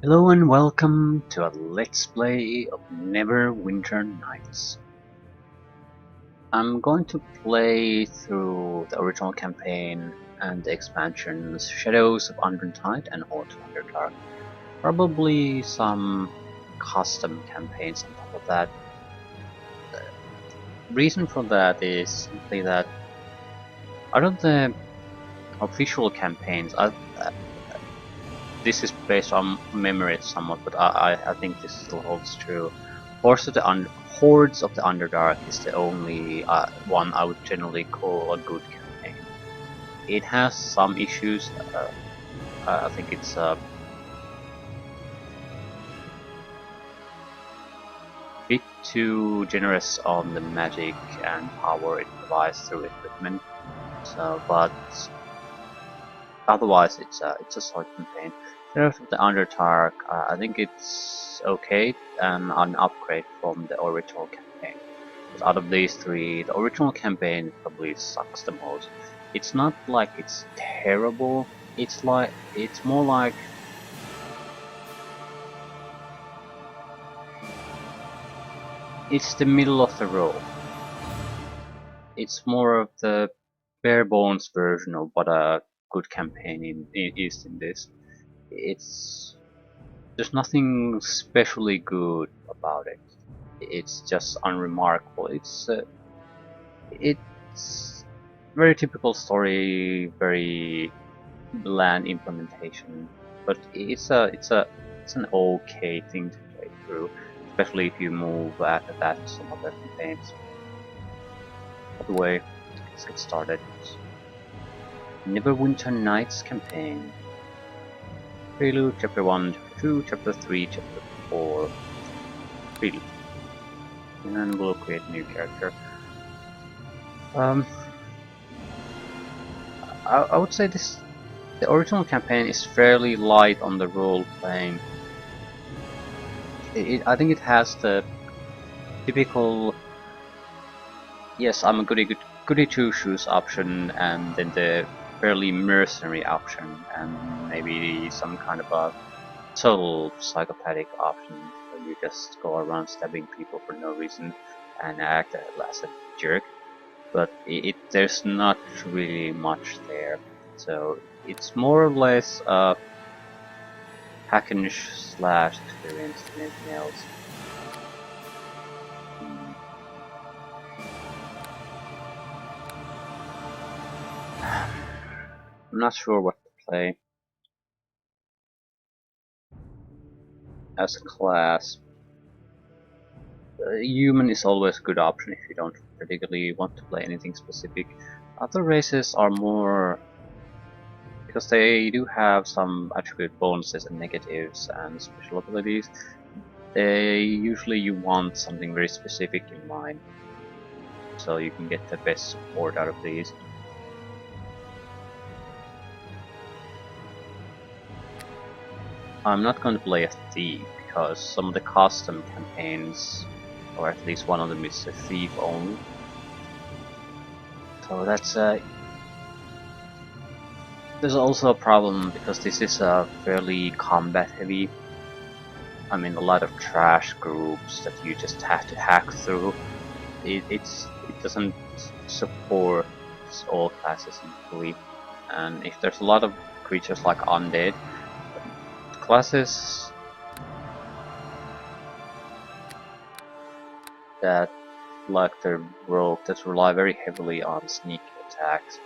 Hello and welcome to a Let's Play of Neverwinter Nights. I'm going to play through the original campaign and the expansions Shadows of Undernight and Horde of Underdark. Probably some custom campaigns on top of that. Reason for that is simply that out of the official campaigns, this is based on memory somewhat, but I think this still holds true. Hordes of the Underdark is the only one I would generally call a good campaign. It has some issues. I think it's a bit too generous on the magic and power it provides through equipment. But otherwise, it's a solid campaign. Shadows of the Underdark, I think it's okay and an upgrade from the original campaign. But out of these three, the original campaign probably sucks the most. It's not like it's terrible. It's more like it's the middle of the road. It's more of the bare bones version of what a good campaign is in this. It's There's nothing specially good about it. It's just unremarkable. It's very typical story, very bland implementation, but it's an okay thing to play through, especially if you move after that to some other campaigns. By the way, let's get started. Neverwinter Nights campaign. Prelude, Chapter 1, Chapter 2, Chapter 3, Chapter 4. Prelude. And then we'll create a new character. Um, I would say the original campaign is fairly light on the role playing. I think it has the typical yes, I'm a goody two shoes option, and then the fairly mercenary option, and maybe some kind of a total psychopathic option where you just go around stabbing people for no reason and act as a jerk. But there's not really much there, so it's more or less a hack and slash experience than anything else. I'm not sure what to play as a class. Human is always a good option if you don't particularly want to play anything specific. Other races are more because they do have some attribute bonuses and negatives and special abilities. Usually you want something very specific in mind, so you can get the best support out of these. I'm not going to play a thief because some of the custom campaigns, or at least one of them, is a thief only. So there's also a problem because this is a fairly combat heavy. I mean, a lot of trash groups that you just have to hack through. It doesn't support all classes equally, and if there's a lot of creatures like undead, classes that like the rogue that rely very heavily on sneak attacks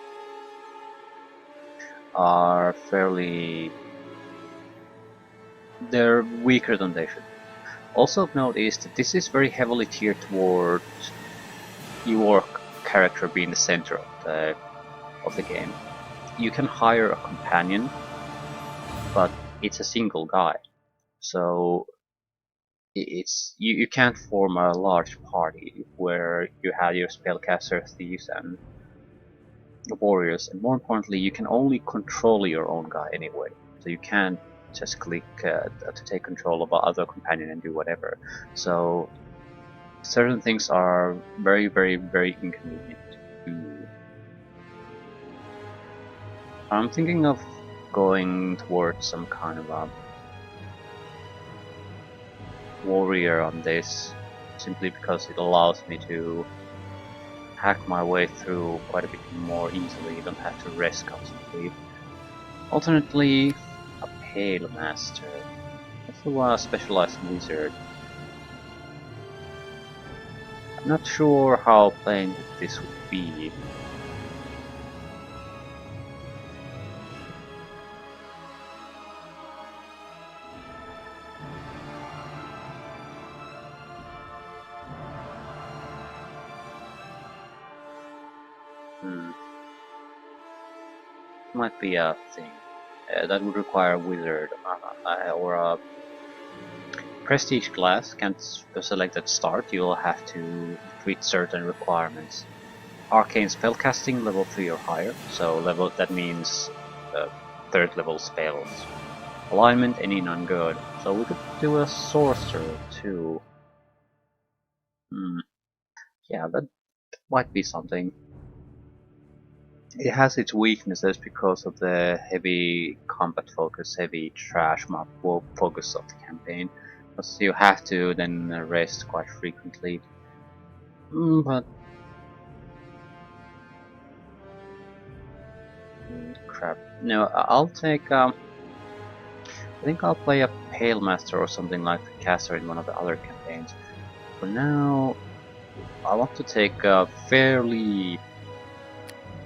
are they're weaker than they should be. Also of note is that this is very heavily tiered towards your character being the center of the game. You can hire a companion, but it's a single guy, so you can't form a large party where you have your spellcasters, thieves, and warriors, and more importantly, you can only control your own guy anyway. So you can't just click to take control of other companion and do whatever. So certain things are very, very, very inconvenient to do. I'm thinking of going towards some kind of a warrior on this, simply because it allows me to hack my way through quite a bit more easily. You don't have to rest constantly. Alternately, a pale master. Also a specialized wizard. I'm not sure how plain this would be. Hmm. Might be a thing. That would require a wizard or a prestige class. Can't select at start. You'll have to treat certain requirements. Arcane spellcasting level 3 or higher, so level that means third level spells. Alignment any non-good, so we could do a sorcerer too. Hmm. Yeah, that might be something. It has its weaknesses because of the heavy combat focus, heavy trash map focus of the campaign. Because you have to then rest quite frequently. But crap. No, I'll take. I think I'll play a Pale Master or something like the caster in one of the other campaigns. For now, I want to take a fairly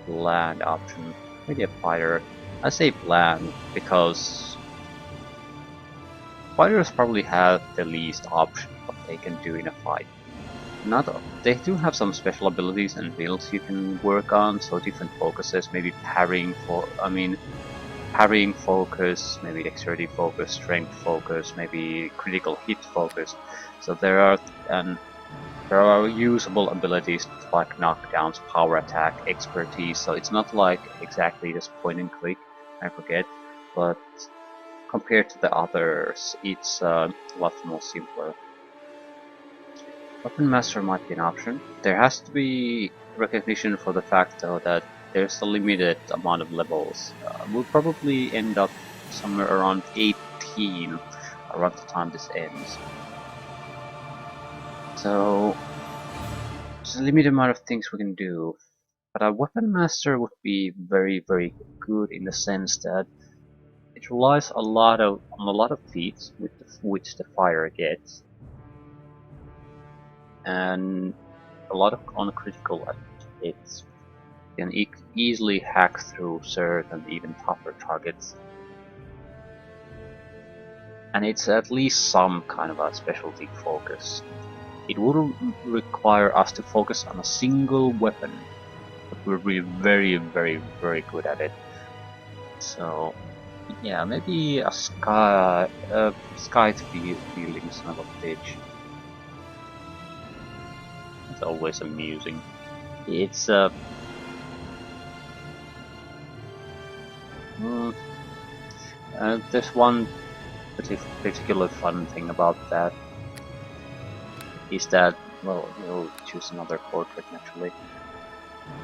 bland option. Maybe a fighter. I say bland because fighters probably have the least option what they can do in a fight. Not they do have some special abilities and builds you can work on, so different focuses, maybe parrying focus, maybe dexterity focus, strength focus, maybe critical hit focus. So there are usable abilities like knockdowns, power attack, expertise. So it's not like exactly just point and click. I forget, but compared to the others, it's a lot more simpler. Weapon Master might be an option. There has to be recognition for the fact though that there's a limited amount of levels. We'll probably end up somewhere around 18 around the time this ends. So there's a limited amount of things we can do. But a Weapon Master would be very, very good in the sense that it relies on a lot of feats with which the fighter gets, and a lot of on critical hits. Can easily hack through certain even tougher targets. And it's at least some kind of a specialty focus. It would require us to focus on a single weapon, but we're really very, very, very good at it. So yeah, maybe a sky feeling son of a bitch. It's always amusing. It's mm, there's one particular fun thing about that is that, well, we'll choose another portrait naturally.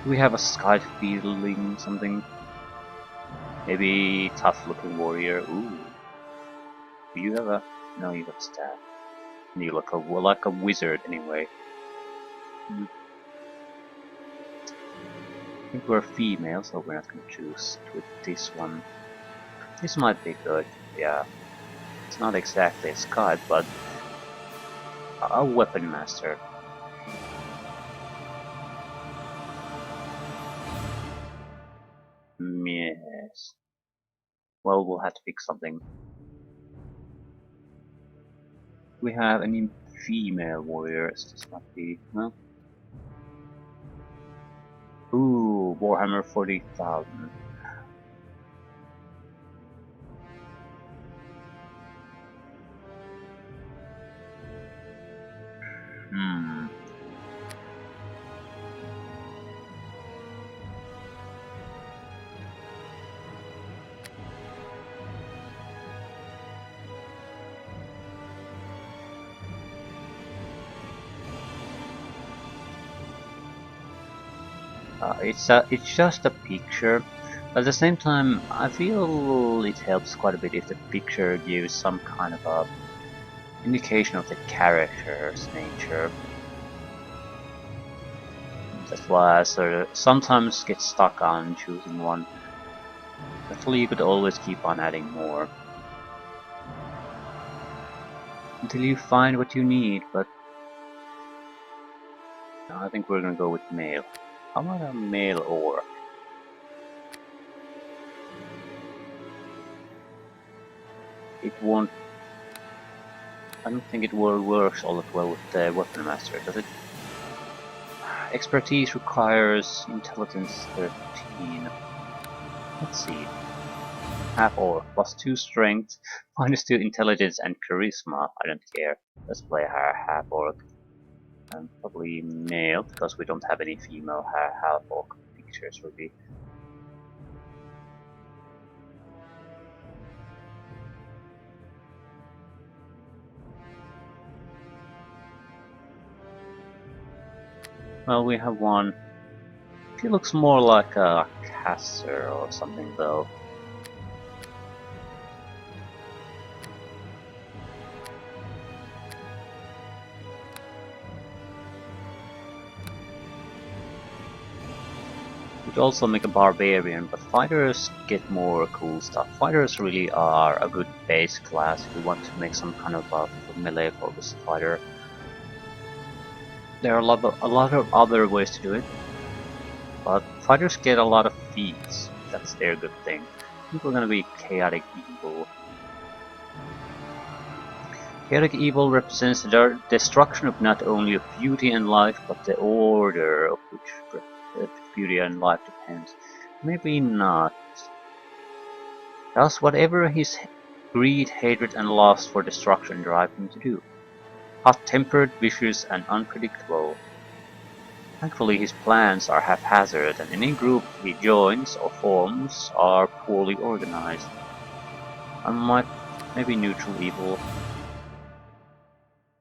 Do we have a sky feeling something? Maybe tough looking warrior. Ooh. Do you have a no, you have a staff. You look like a wizard anyway. I think we're female, so we're not gonna choose with this one. This might be good, yeah. It's not exactly a sky, but a weapon master. Yes. Well, we'll have to pick something. We have any female warriors? This might be, well. Ooh, Warhammer 40,000. Hmm. It's just a picture. But at the same time, I feel it helps quite a bit if the picture gives some kind of a indication of the character's nature. That's why I sort of sometimes get stuck on choosing one. Actually, you could always keep on adding more until you find what you need, but no, I think we're gonna go with male. How about a male orc? It won't. I don't think it works all that well with the weapon master, does it? Expertise requires intelligence 13. Let's see. Half orc plus 2 strength, -2 intelligence and charisma. I don't care. Let's play her half orc. And probably male because we don't have any female half orc pictures really. Well, we have one. He looks more like a caster or something though. Would also make a barbarian, but fighters get more cool stuff. Fighters really are a good base class if you want to make some kind of a melee focused fighter. There are a lot of other ways to do it, but fighters get a lot of feats. That's their good thing. I think we're gonna be chaotic evil. Chaotic evil represents the destruction of not only of beauty and life, but the order of which beauty and life depends. Maybe not. Does whatever his greed, hatred, and lust for destruction drive him to do. Hot-tempered, vicious, and unpredictable. Thankfully, his plans are haphazard, and any group he joins or forms are poorly organized. Unlike maybe neutral evil.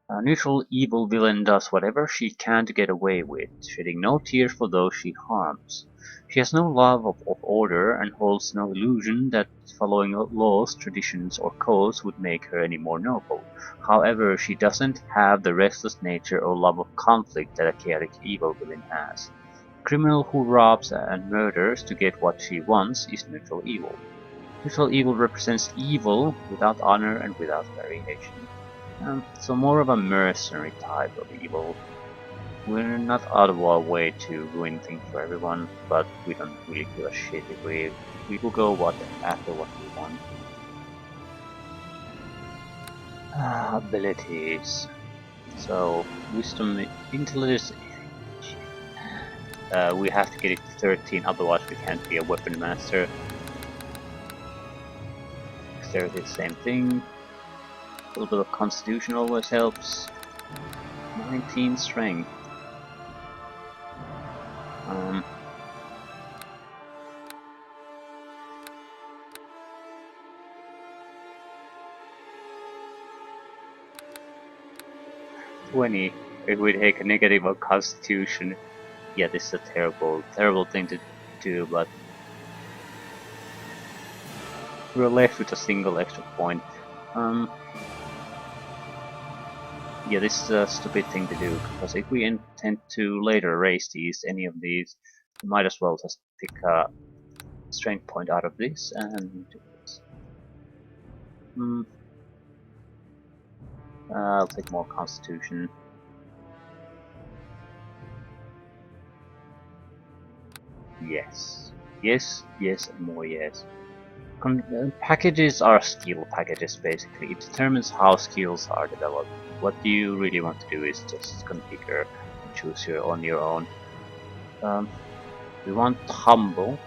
A neutral evil villain does whatever she can to get away with, shedding no tears for those she harms. She has no love of order and holds no illusion that following laws, traditions, or codes would make her any more noble. However, she doesn't have the restless nature or love of conflict that a chaotic evil villain has. A criminal who robs and murders to get what she wants is neutral evil. Neutral evil represents evil without honor and without variation. So more of a mercenary type of evil. We're not out of our way to ruin things for everyone, but we don't really give a shit if we will go after what we want. Abilities. So wisdom, intelligence. We have to get it to 13, otherwise we can't be a weapon master. Dexterity, the same thing. A little bit of constitution always helps. 19 strength. 20. If we take a negative of constitution. Yeah, this is a terrible thing to do, but we're left with a single extra point. Yeah, this is a stupid thing to do, because if we intend to later raise any of these, we might as well just pick a strength point out of this and do this. I'll take more constitution. Yes. Yes, yes, and more yes. Packages are skill packages basically. It determines how skills are developed. What you really want to do is just configure and choose on your own. We want humble.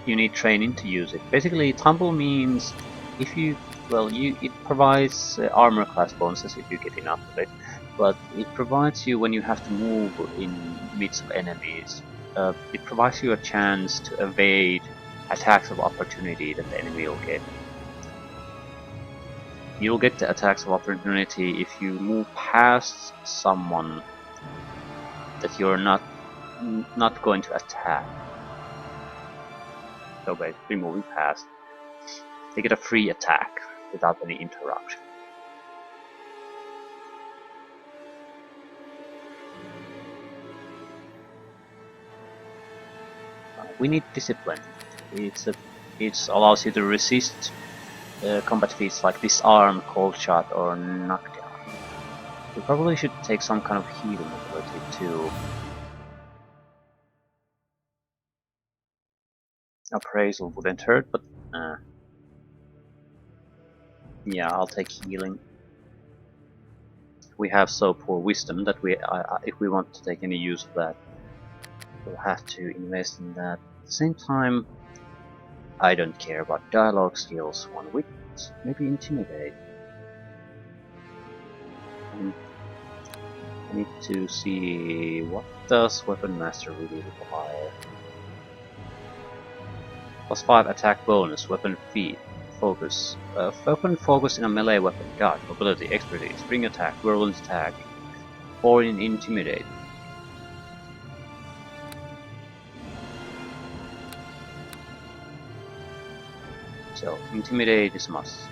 You need training to use it. Basically, humble means if you it provides armor class bonuses if you get enough of it, but it provides you when you have to move in midst of enemies. It provides you a chance to evade attacks of opportunity that the enemy will get. You'll get the attacks of opportunity if you move past someone that you're not going to attack. So basically moving past, they get a free attack. without any interruption. We need discipline. It allows you to resist combat feats like disarm, cold shot, or knockdown. We probably should take some kind of healing ability too. Appraisal wouldn't hurt, but yeah, I'll take healing. We have so poor wisdom that if we want to take any use of that, we'll have to invest in that. At the same time, I don't care about dialogue skills. One witness, maybe intimidate. I need to see what does Weapon Master really require. +5 attack bonus, weapon feat, focus. Weapon focus in a melee weapon, dodge, mobility, expertise, spring attack, whirlwind attack, or in intimidate. So, intimidate is must.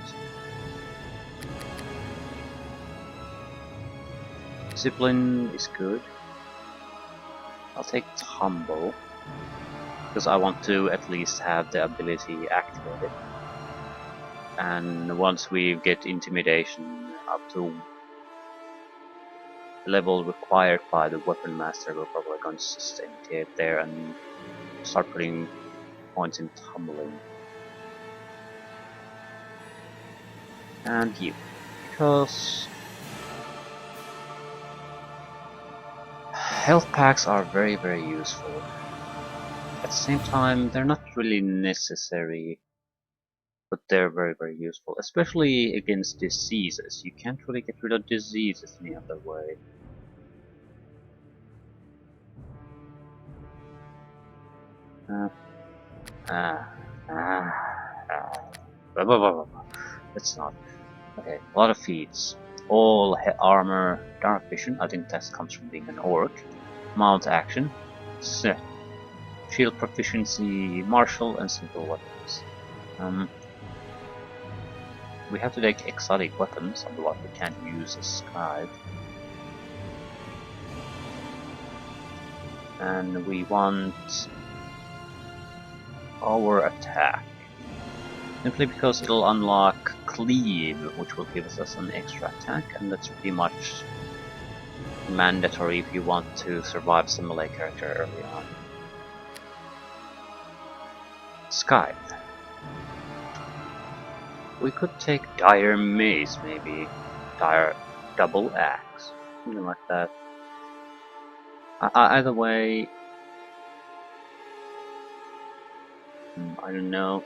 Discipline is good. I'll take Tumble, because I want to at least have the ability activated. And once we get intimidation up to the level required by the Weapon Master, we're probably going to sustain it there and start putting points in tumbling. And you, because health packs are very, very useful. At the same time, they're not really necessary, but they're very, very useful, especially against diseases. You can't really get rid of diseases any other way. Let's not. Okay, a lot of feats. All armor, dark vision. I think that comes from being an orc. Mount action, shield proficiency, martial, and simple weapons. We have to take exotic weapons, otherwise we can't use a scribe. And we want our attack, simply because it'll unlock cleave, which will give us an extra attack, and that's pretty much mandatory if you want to survive as a melee character early on. Scythe. We could take Dire Mace, maybe. Dire Double Axe, something like that. Either way, I don't know.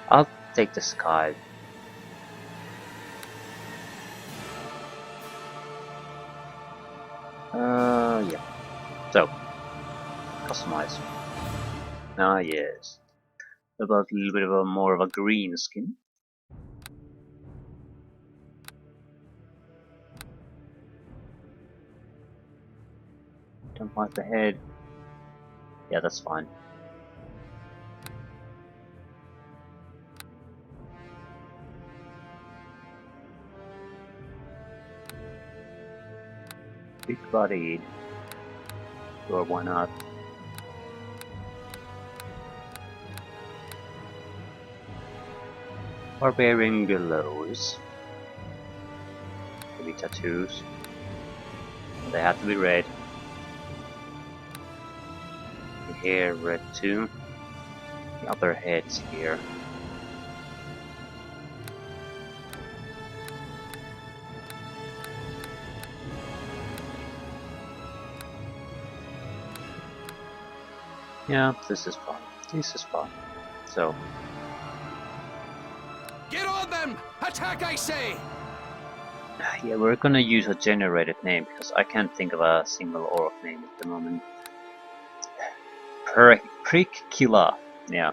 I'll take the Scythe. Yeah. So, customize. Ah, yes. About a little bit of more of a green skin. Don't like the head. Yeah, that's fine. Big bodied. Sure, why not? Barbarian gallows. Maybe tattoos. They have to be red. The hair red too. The other heads here. Yeah, this is fun. This is fun. So. Get on them! Attack, I say! Yeah, we're gonna use a generated name because I can't think of a single orc name at the moment. Prick Killer. Yeah.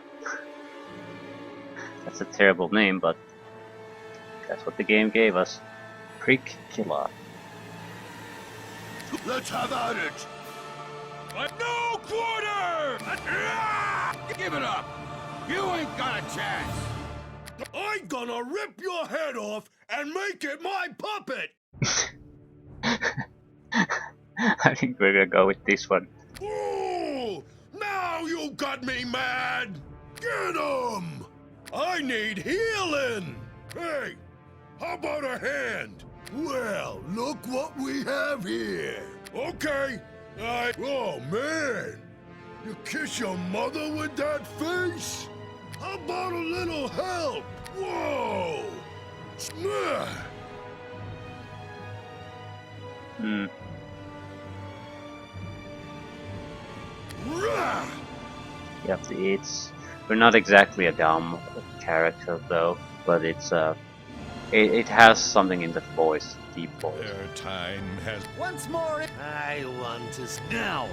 That's a terrible name, but that's what the game gave us. Prick Killer. Let's have at it! No quarter! Give it up! You ain't got a chance. I'm gonna rip your head off and make it my puppet! I think we're gonna go with this one. Ooh! Now you got me mad! Get him! I need healing! Hey, how about a hand? Well, look what we have here. Okay, oh man! You kiss your mother with that face? How about a little help? Whoa! Smah! Hmm. Rah! Yep, we're not exactly a dumb character though, but it has something in the voice, deep voice. Their time has... Once more. I want to now.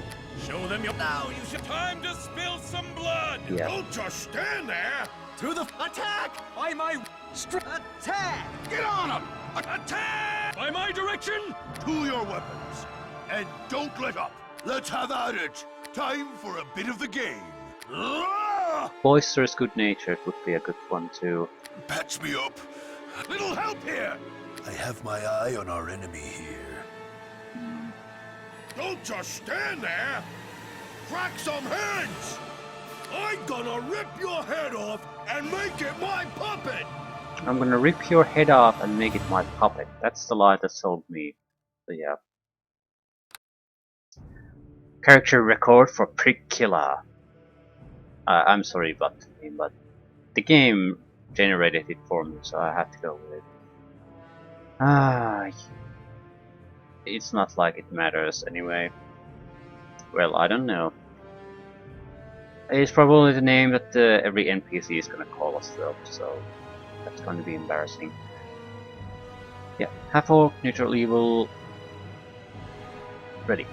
Show them your... Now you should. Time to spill some blood! Yeah. Don't just stand there! To the attack! By my attack! Get on them! Attack! By my direction! To your weapons. And don't let up. Let's have at it. Time for a bit of the game. Ah! Boisterous good natured would be a good one too. Patch me up. Little help here! I have my eye on our enemy here. Don't just stand there! Crack some heads! I'm gonna rip your head off and make it my puppet! I'm gonna rip your head off and make it my puppet. That's the lie that sold me. So yeah. Character record for Prick Killer. I'm sorry about the name, but the game generated it for me, so I have to go with it. It's not like it matters anyway. Well, I don't know. It's probably the name that every NPC is gonna call us though, so that's going to be embarrassing. Yeah, half orc, neutral evil, ready.